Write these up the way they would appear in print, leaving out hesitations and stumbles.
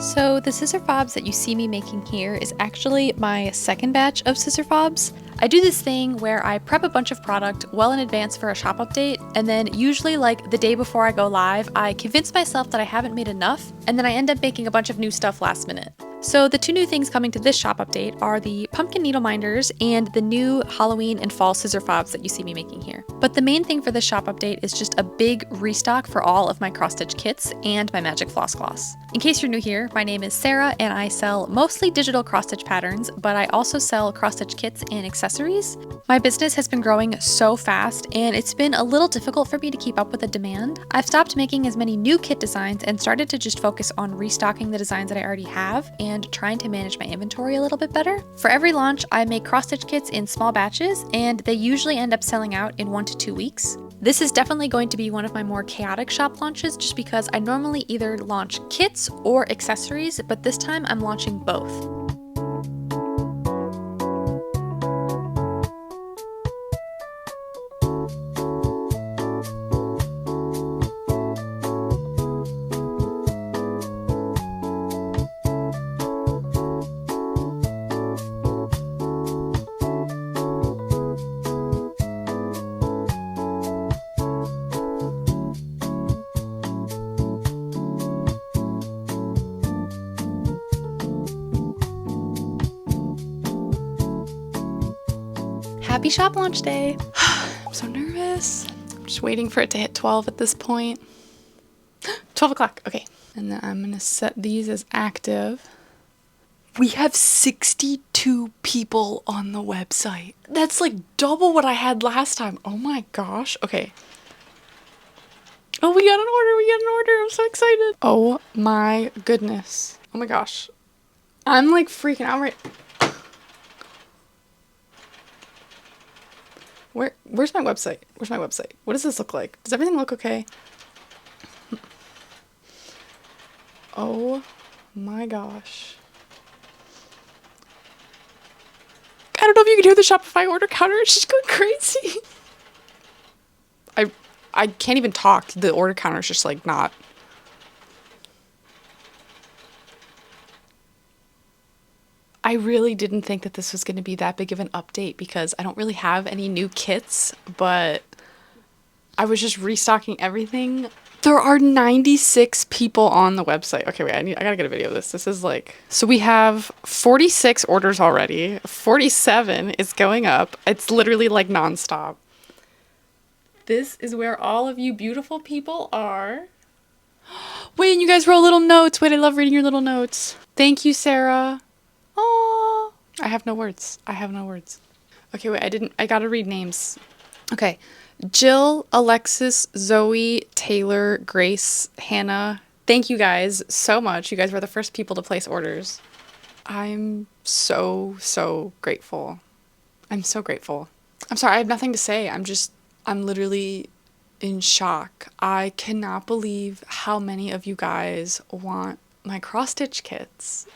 So the scissor fobs that you see me making here is actually my second batch of scissor fobs. I do this thing where I prep a bunch of product well in advance for a shop update, and then usually like the day before I go live, I convince myself that I haven't made enough, and then I end up making a bunch of new stuff last minute. So the two new things coming to this shop update are the pumpkin needle minders and the new Halloween and fall scissor fobs that you see me making here. But the main thing for this shop update is just a big restock for all of my cross-stitch kits and my magic floss gloss. In case you're new here, my name is Sarah and I sell mostly digital cross-stitch patterns, but I also sell cross-stitch kits and accessories. My business has been growing so fast and it's been a little difficult for me to keep up with the demand. I've stopped making as many new kit designs and started to just focus on restocking the designs that I already have and trying to manage my inventory a little bit better. For every launch, I make cross-stitch kits in small batches and they usually end up selling out in 1 to 2 weeks. This is definitely going to be one of my more chaotic shop launches just because I normally either launch kits or accessories, but this time I'm launching both. Happy shop launch day! I'm so nervous. I'm just waiting for it to hit 12 at this point. 12 o'clock, okay. And then I'm gonna set these as active. We have 62 people on the website. That's like double what I had last time. Oh my gosh, okay. Oh, we got an order, I'm so excited. Oh my goodness. Oh my gosh. I'm like freaking out right. Where's my website? Where's my website? What does this look like? Does everything look okay? Oh my gosh. I don't know if you can hear the Shopify order counter. It's just going crazy. I can't even talk. The order counter is just like not. I really didn't think that this was going to be that big of an update because I don't really have any new kits, but I was just restocking everything. There are 96 people on the website. Okay, wait, I gotta get a video of this. This is like, so we have 46 orders already. 47 is going up. It's literally like nonstop. This is where all of you beautiful people are. Wait, and you guys wrote little notes. Wait, I love reading your little notes. Thank you, Sarah. Oh, I have no words. I have no words. Okay, wait, I gotta read names. Okay. Jill, Alexis, Zoe, Taylor, Grace, Hannah. Thank you guys so much. You guys were the first people to place orders. I'm so grateful. I'm so grateful. I'm sorry, I have nothing to say. I'm literally in shock. I cannot believe how many of you guys want my cross-stitch kits.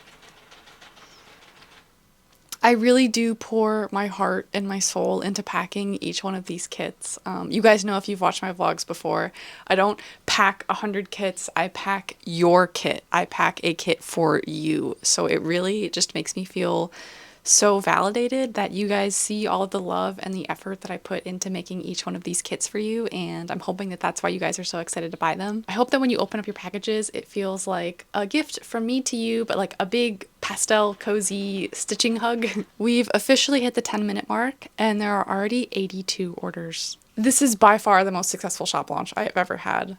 I really do pour my heart and my soul into packing each one of these kits. You guys know if you've watched my vlogs before, I don't pack 100 kits, I pack your kit. I pack a kit for you. So it really just makes me feel so validated that you guys see all of the love and the effort that I put into making each one of these kits for you, and I'm hoping that that's why you guys are so excited to buy them. I hope that when you open up your packages, it feels like a gift from me to you, but like a big pastel cozy stitching hug. We've officially hit the 10-minute mark and there are already 82 orders. This is by far the most successful shop launch I have ever had.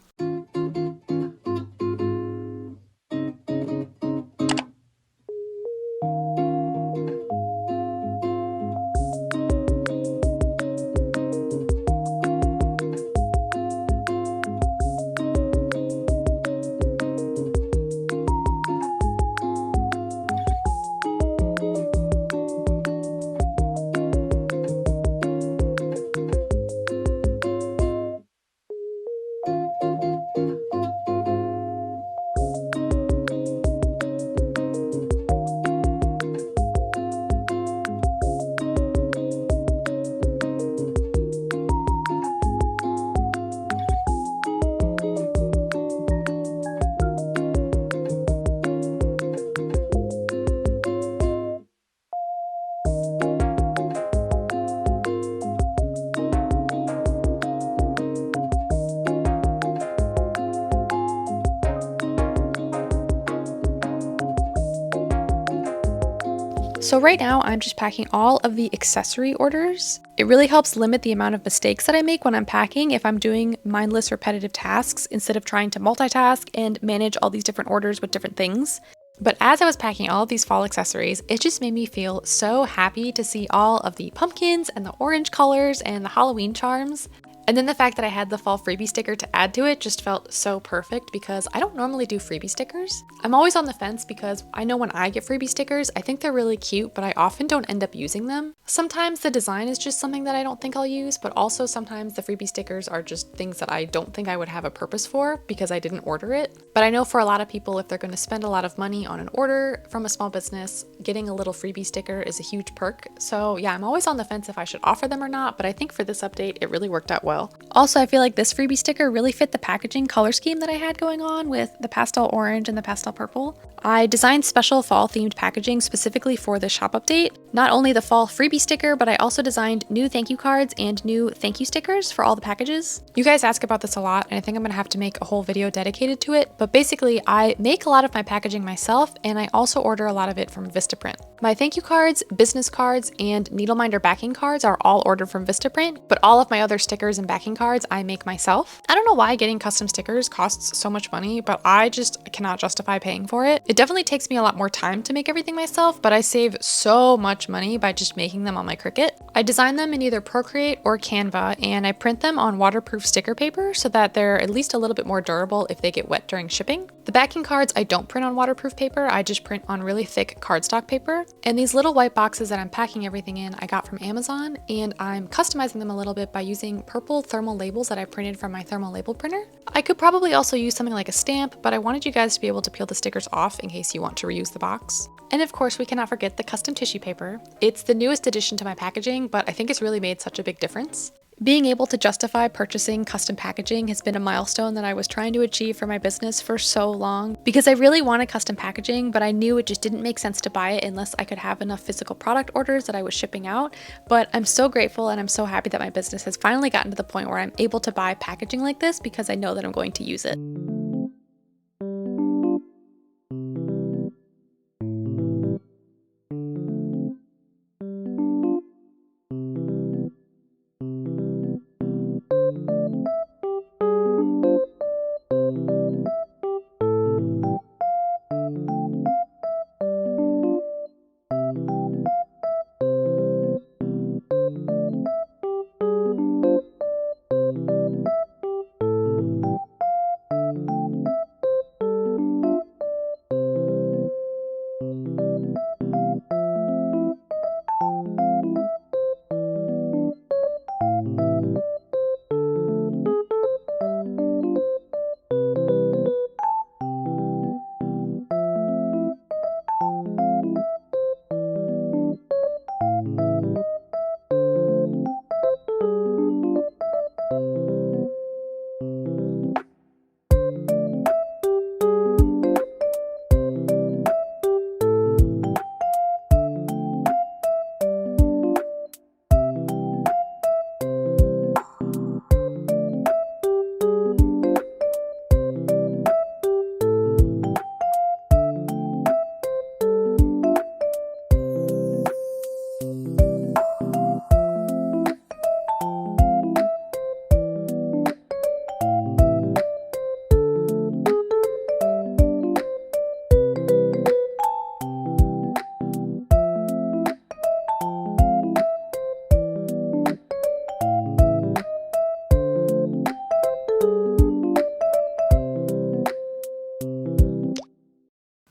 So right now I'm just packing all of the accessory orders. It really helps limit the amount of mistakes that I make when I'm packing if I'm doing mindless repetitive tasks instead of trying to multitask and manage all these different orders with different things. But as I was packing all of these fall accessories, it just made me feel so happy to see all of the pumpkins and the orange colors and the Halloween charms. And then the fact that I had the fall freebie sticker to add to it just felt so perfect because I don't normally do freebie stickers. I'm always on the fence because I know when I get freebie stickers, I think they're really cute, but I often don't end up using them. Sometimes the design is just something that I don't think I'll use, but also sometimes the freebie stickers are just things that I don't think I would have a purpose for because I didn't order it. But I know for a lot of people, if they're going to spend a lot of money on an order from a small business, getting a little freebie sticker is a huge perk. So yeah, I'm always on the fence if I should offer them or not, but I think for this update, it really worked out well. Also, I feel like this freebie sticker really fit the packaging color scheme that I had going on with the pastel orange and the pastel purple. I designed special fall themed packaging specifically for this shop update. Not only the fall freebie sticker, but I also designed new thank you cards and new thank you stickers for all the packages. You guys ask about this a lot, and I think I'm gonna have to make a whole video dedicated to it, but basically I make a lot of my packaging myself, and I also order a lot of it from Vistaprint. My thank you cards, business cards, and needle minder backing cards are all ordered from Vistaprint, but all of my other stickers and backing cards I make myself. I don't know why getting custom stickers costs so much money, but I just cannot justify paying for it. It definitely takes me a lot more time to make everything myself, but I save so much money by just making them on my Cricut. I design them in either Procreate or Canva, and I print them on waterproof sticker paper so that they're at least a little bit more durable if they get wet during shipping. The backing cards I don't print on waterproof paper, I just print on really thick cardstock paper. And these little white boxes that I'm packing everything in, I got from Amazon, and I'm customizing them a little bit by using purple thermal labels that I printed from my thermal label printer. I could probably also use something like a stamp, but I wanted you guys to be able to peel the stickers off in case you want to reuse the box. And of course, we cannot forget the custom tissue paper. It's the newest addition to my packaging, but I think it's really made such a big difference. Being able to justify purchasing custom packaging has been a milestone that I was trying to achieve for my business for so long because I really wanted custom packaging, but I knew it just didn't make sense to buy it unless I could have enough physical product orders that I was shipping out. But I'm so grateful and I'm so happy that my business has finally gotten to the point where I'm able to buy packaging like this because I know that I'm going to use it.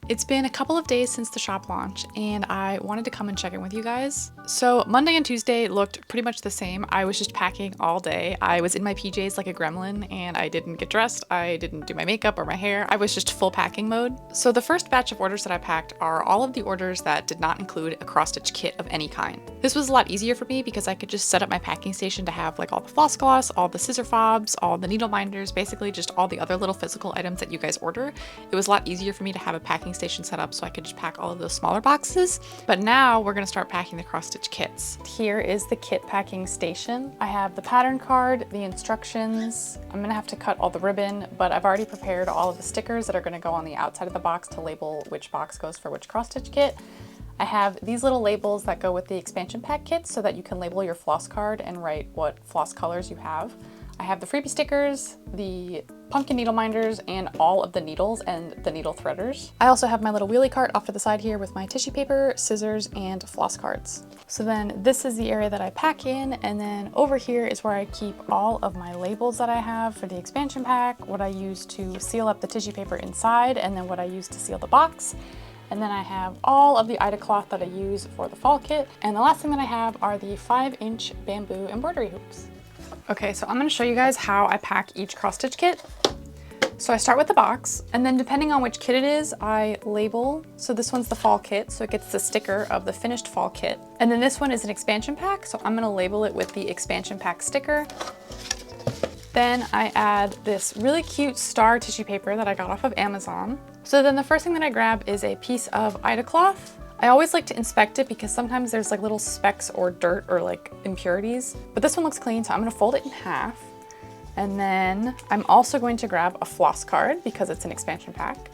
It's been a couple of days since the shop launch, and I wanted to come and check in with you guys. So Monday and Tuesday looked pretty much the same. I was just packing all day. I was in my PJs like a gremlin, and I didn't get dressed. I didn't do my makeup or my hair. I was just full packing mode. So the first batch of orders that I packed are all of the orders that did not include a cross-stitch kit of any kind. This was a lot easier for me because I could just set up my packing station to have like all the floss gloss, all the scissor fobs, all the needle minders, basically just all the other little physical items that you guys order. It was a lot easier for me to have a packing station set up so I could just pack all of those smaller boxes. But now we're gonna start packing the cross-stitch kits. Here is the kit packing station. I have the pattern card, the instructions. I'm gonna have to cut all the ribbon, but I've already prepared all of the stickers that are gonna go on the outside of the box to label which box goes for which cross-stitch kit. I have these little labels that go with the expansion pack kits so that you can label your floss card and write what floss colors you have. I have the freebie stickers, the pumpkin needle minders, and all of the needles and the needle threaders. I also have my little wheelie cart off to the side here with my tissue paper, scissors, and floss cards. So then this is the area that I pack in, and then over here is where I keep all of my labels that I have for the expansion pack, what I use to seal up the tissue paper inside, and then what I use to seal the box. And then I have all of the Ida cloth that I use for the fall kit. And the last thing that I have are the 5-inch bamboo embroidery hoops. Okay, so I'm gonna show you guys how I pack each cross stitch kit. So I start with the box, and then depending on which kit it is, I label. So this one's the fall kit, so it gets the sticker of the finished fall kit. And then this one is an expansion pack, so I'm gonna label it with the expansion pack sticker. Then I add this really cute star tissue paper that I got off of Amazon. So then the first thing that I grab is a piece of Ida cloth. I always like to inspect it because sometimes there's like little specks or dirt or like impurities, but this one looks clean, so I'm gonna fold it in half. And then I'm also going to grab a floss card because it's an expansion pack,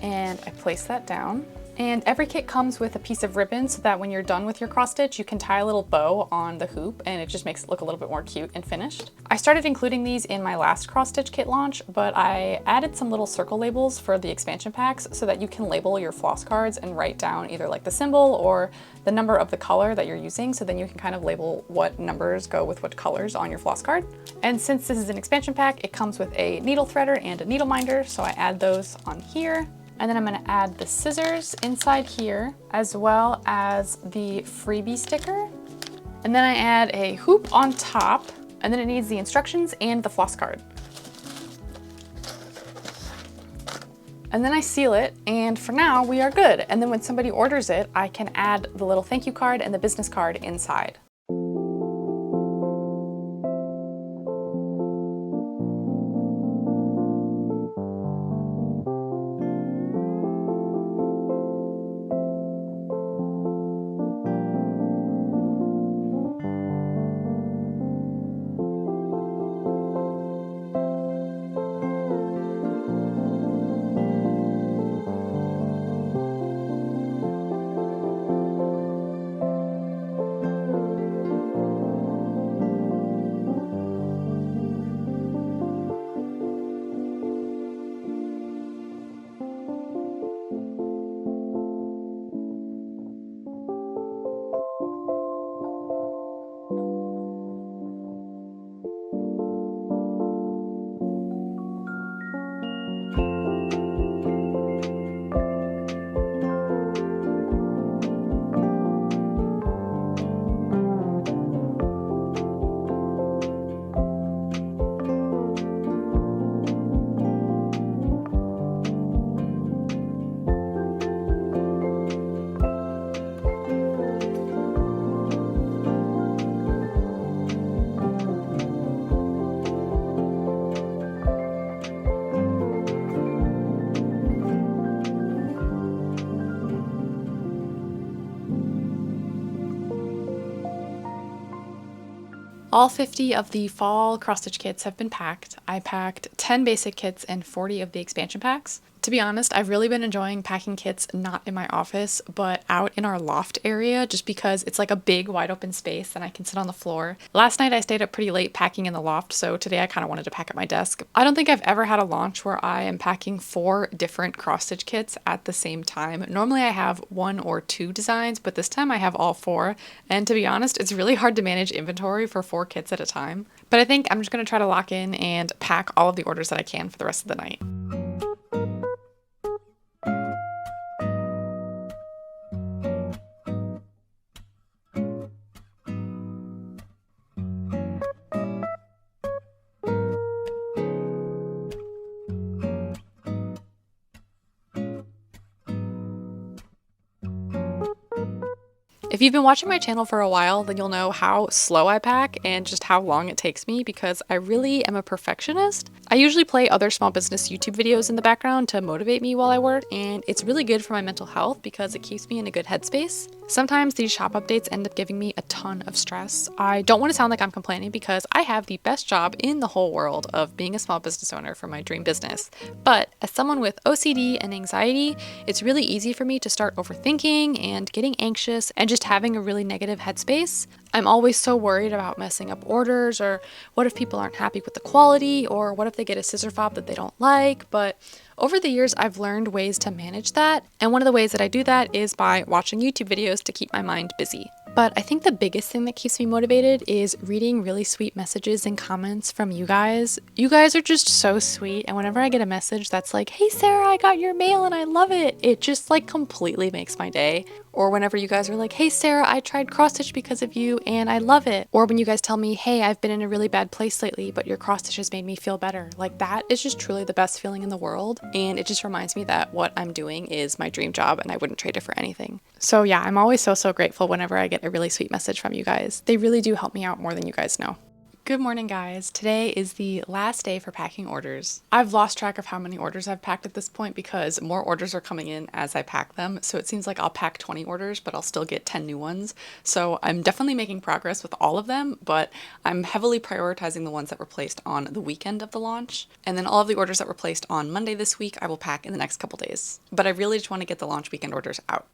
and I place that down. And every kit comes with a piece of ribbon so that when you're done with your cross stitch, you can tie a little bow on the hoop and it just makes it look a little bit more cute and finished. I started including these in my last cross stitch kit launch, but I added some little circle labels for the expansion packs so that you can label your floss cards and write down either like the symbol or the number of the color that you're using, so then you can kind of label what numbers go with what colors on your floss card. And since this is an expansion pack, it comes with a needle threader and a needle minder, so I add those on here. And then I'm gonna add the scissors inside here, as well as the freebie sticker. And then I add a hoop on top, and then it needs the instructions and the floss card. And then I seal it, and for now we are good. And then when somebody orders it, I can add the little thank you card and the business card inside. All 50 of the fall cross-stitch kits have been packed. I packed 10 basic kits and 40 of the expansion packs. To be honest, I've really been enjoying packing kits not in my office, but out in our loft area, just because it's like a big wide open space and I can sit on the floor. Last night I stayed up pretty late packing in the loft, so today I kind of wanted to pack at my desk. I don't think I've ever had a launch where I am packing 4 different cross-stitch kits at the same time. Normally I have 1 or 2 designs, but this time I have all 4. And to be honest, it's really hard to manage inventory for 4 kits at a time. But I think I'm just going to try to lock in and pack all of the orders that I can for the rest of the night. If you've been watching my channel for a while, then you'll know how slow I pack and just how long it takes me because I really am a perfectionist. I usually play other small business YouTube videos in the background to motivate me while I work, and it's really good for my mental health because it keeps me in a good headspace. Sometimes these shop updates end up giving me a ton of stress. I don't want to sound like I'm complaining because I have the best job in the whole world of being a small business owner for my dream business. But as someone with OCD and anxiety, it's really easy for me to start overthinking and getting anxious and just having a really negative headspace. I'm always so worried about messing up orders, or what if people aren't happy with the quality, or what if they get a scissor fob that they don't like. But over the years, I've learned ways to manage that, and one of the ways that I do that is by watching YouTube videos to keep my mind busy. But I think the biggest thing that keeps me motivated is reading really sweet messages and comments from you guys. You guys are just so sweet, and whenever I get a message that's like, "Hey Sarah, I got your mail and I love it," it just like completely makes my day. Or whenever you guys are like, "Hey Sarah, I tried cross stitch because of you and I love it." Or when you guys tell me, "Hey, I've been in a really bad place lately, but your cross stitch has made me feel better." Like, that is just truly the best feeling in the world. And it just reminds me that what I'm doing is my dream job and I wouldn't trade it for anything. So yeah, I'm always so grateful whenever I get a really sweet message from you guys. They really do help me out more than you guys know. Good morning, guys. Today is the last day for packing orders. I've lost track of how many orders I've packed at this point because more orders are coming in as I pack them. So it seems like I'll pack 20 orders, but I'll still get 10 new ones. So I'm definitely making progress with all of them, but I'm heavily prioritizing the ones that were placed on the weekend of the launch. And then all of the orders that were placed on Monday this week, I will pack in the next couple days. But I really just want to get the launch weekend orders out.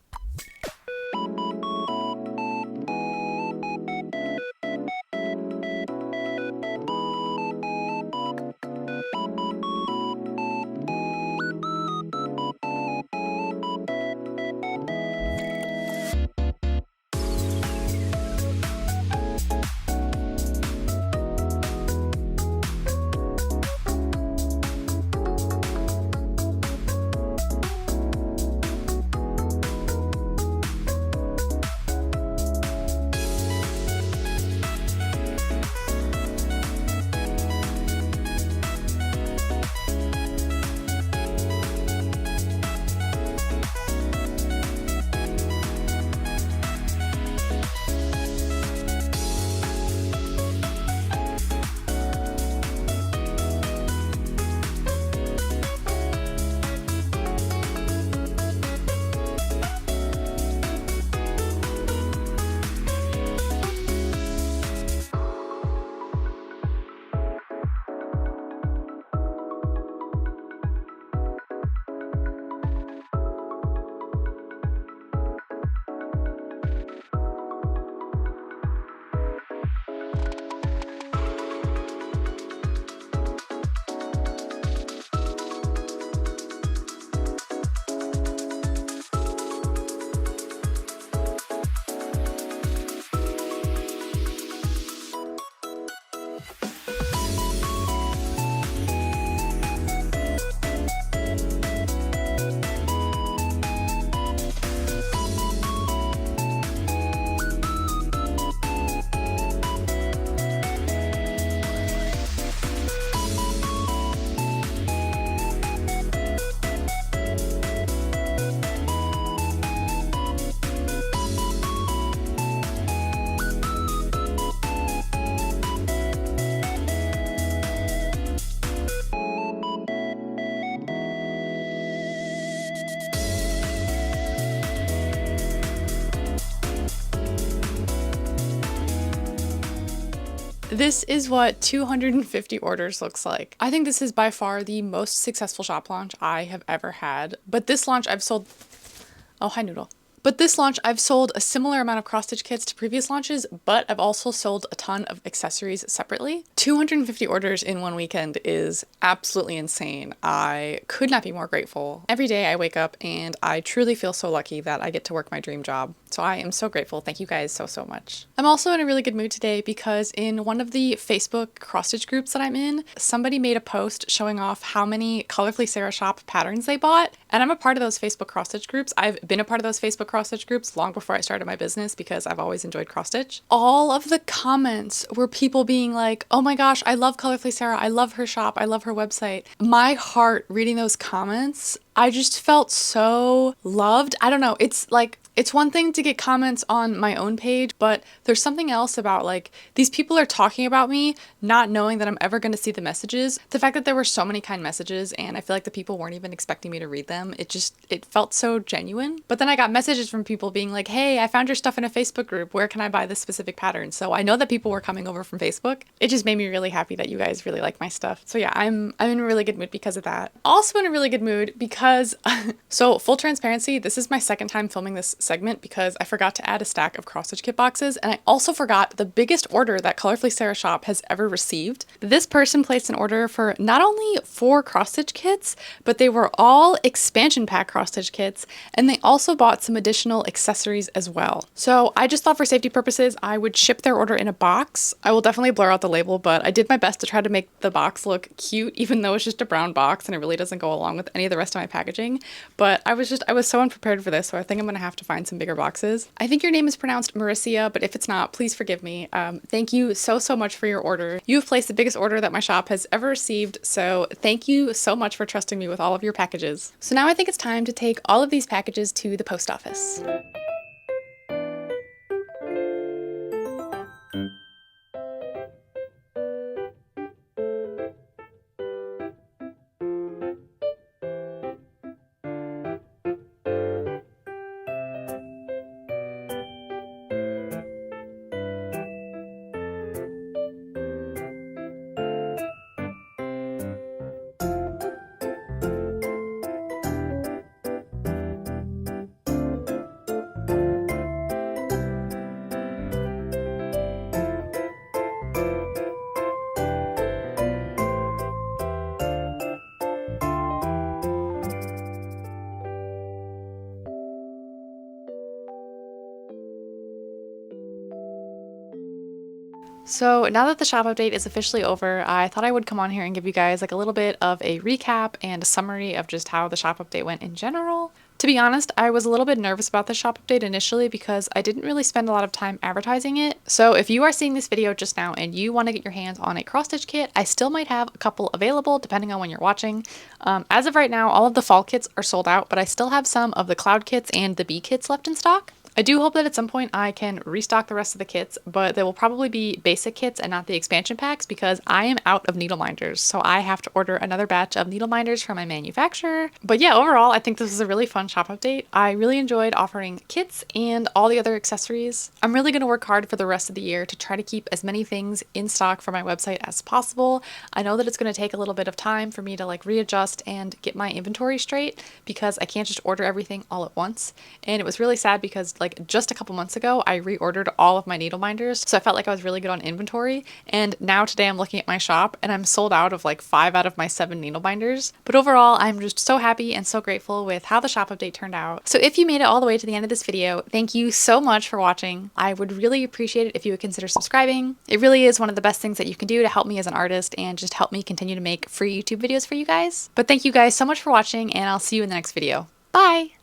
This is what 250 orders looks like. I think this is by far the most successful shop launch I have ever had. But this launch I've sold... Oh, hi Noodle. But this launch, I've sold a similar amount of cross-stitch kits to previous launches, but I've also sold a ton of accessories separately. 250 orders in one weekend is absolutely insane. I could not be more grateful. Every day I wake up and I truly feel so lucky that I get to work my dream job. So I am so grateful. Thank you guys so much. I'm also in a really good mood today because in one of the Facebook cross-stitch groups that I'm in, somebody made a post showing off how many Colorfully Sarah shop patterns they bought. And I'm a part of those Facebook cross-stitch groups. I've been a part of those Facebook cross-stitch groups long before I started my business because I've always enjoyed cross-stitch. All of the comments were people being like, "Oh my gosh, I love Colorfully Sarah. I love her shop. I love her website." My heart reading those comments, I just felt so loved. I don't know. It's like It's one thing to get comments on my own page, but there's something else about like these people are talking about me, not knowing that I'm ever going to see the messages. The fact that there were so many kind messages and I feel like the people weren't even expecting me to read them, it felt so genuine. But then I got messages from people being like, hey, I found your stuff in a Facebook group. Where can I buy this specific pattern? So I know that people were coming over from Facebook. It just made me really happy that you guys really like my stuff. So yeah, I'm in a really good mood because of that. Also in a really good mood because, so full transparency, this is my second time filming this segment because I forgot to add a stack of cross stitch kit boxes, and I also forgot the biggest order that Colorfully Sarah shop has ever received. This person placed an order for not only 4 cross stitch kits, but they were all expansion pack cross stitch kits, and they also bought some additional accessories as well. So I just thought for safety purposes I would ship their order in a box. I will definitely blur out the label, but I did my best to try to make the box look cute, even though it's just a brown box and it really doesn't go along with any of the rest of my packaging. But I was so unprepared for this, so I think I'm gonna have to find some bigger boxes. I think your name is pronounced Mauricia, but if it's not, please forgive me. Thank you so much for your order. You have placed the biggest order that my shop has ever received, so thank you so much for trusting me with all of your packages. So now I think it's time to take all of these packages to the post office. So now that the shop update is officially over, I thought I would come on here and give you guys like a little bit of a recap and a summary of just how the shop update went in general. To be honest, I was a little bit nervous about the shop update initially because I didn't really spend a lot of time advertising it. So if you are seeing this video just now and you want to get your hands on a cross stitch kit, I still might have a couple available depending on when you're watching. As of right now, all of the fall kits are sold out, but I still have some of the cloud kits and the bee kits left in stock. I do hope that at some point I can restock the rest of the kits, but they will probably be basic kits and not the expansion packs because I am out of needle minders, so I have to order another batch of needle minders from my manufacturer. But yeah, overall, I think this was a really fun shop update. I really enjoyed offering kits and all the other accessories. I'm really going to work hard for the rest of the year to try to keep as many things in stock for my website as possible. I know that it's going to take a little bit of time for me to like readjust and get my inventory straight because I can't just order everything all at once. And it was really sad because like just a couple months ago, I reordered all of my needle minders. So I felt like I was really good on inventory. And now today I'm looking at my shop and I'm sold out of like 5 out of my 7 needle minders. But overall, I'm just so happy and so grateful with how the shop update turned out. So if you made it all the way to the end of this video, thank you so much for watching. I would really appreciate it if you would consider subscribing. It really is one of the best things that you can do to help me as an artist and just help me continue to make free YouTube videos for you guys. But thank you guys so much for watching and I'll see you in the next video. Bye!